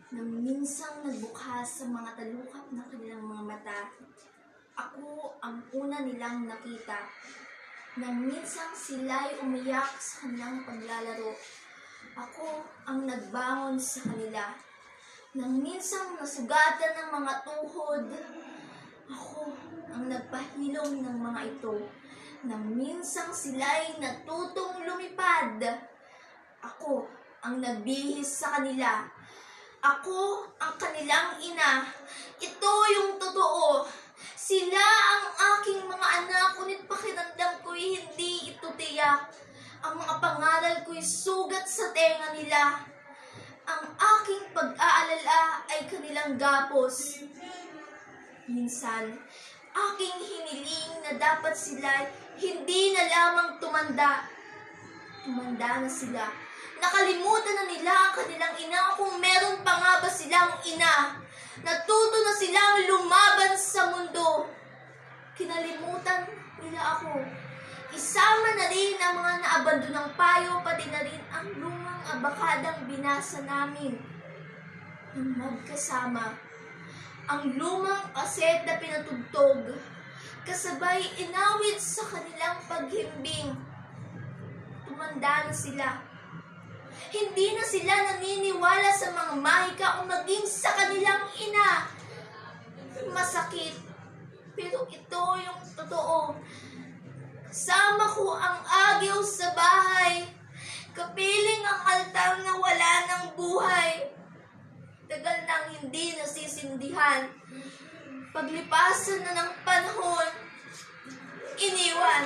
Nang minsang nagbukas sa mga talukap ng kanilang mga mata, ako ang una nilang nakita. Nang minsang sila'y umiyak sa kanilang paglalaro, ako ang nagbangon sa kanila. Nang minsang nasugatan ng mga tuhod, ako ang nagpahilom ng mga ito. Nang minsang sila'y natutong lumipad, ako ang nagbihis sa kanila. Ako ang kanilang ina. Ito yung totoo. Sila ang aking mga anak, ngunit pakiramdam ko'y hindi ito tiyak. Ang mga pangaral ko'y sugat sa tenga nila. Ang aking pag-aalala ay kanilang gapos. Minsan, aking hiniling na dapat sila hindi na lamang tumanda. Tumanda na sila. Nakalimutan na nila ang kanilang ina, kung meron pa nga ba silang ina. Natuto na silang lumaban sa mundo. Kinalimutan nila ako. Isama na rin ang mga naabandonang payo, pati na rin ang lumang abakadang binasa namin ng magkasama. Ang lumang kaset na pinatugtog, kasabay inawit sa kanilang paghimbing. Tumanda na sila. Hindi na sila naniniwala sa mga mahika o maging sa kanilang ina. Masakit, pero ito yung totoo. Kasama ko ang agyaw sa bahay, kapiling ang altar na wala ng buhay. Tagal nang hindi nasisindihan. Paglipasan na ng panahon, iniwan.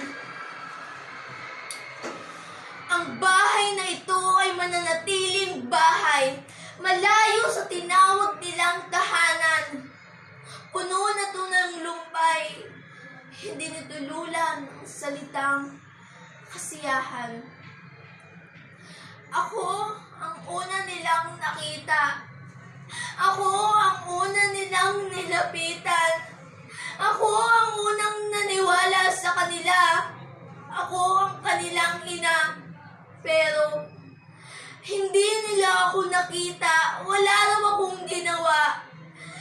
Ang bahay na ito ay mananatiling bahay, malayo sa tinawag nilang tahanan. Puno na ito ng lumpay, hindi nitululan ang salitang kasiyahan. Ako ang una nilang nakita. Ako ang una nilang nilapitan. Ako ang unang naniwala sa kanila. Ako ang kanilang ina. Pero, hindi nila ako nakita. Wala raw akong ginawa.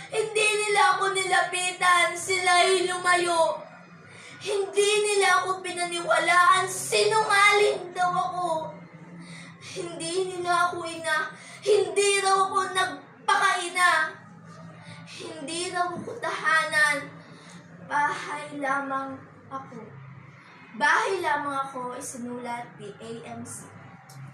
Hindi nila ako nilapitan. Sila'y lumayo. Hindi nila ako pinaniwalaan. Sinungaling daw ako. Hindi nila ako ina. Hindi raw ako nagpakaina. Hindi raw ako tahanan. Bahay lamang ako. Bahay lamang ako, isinulat ni AMC.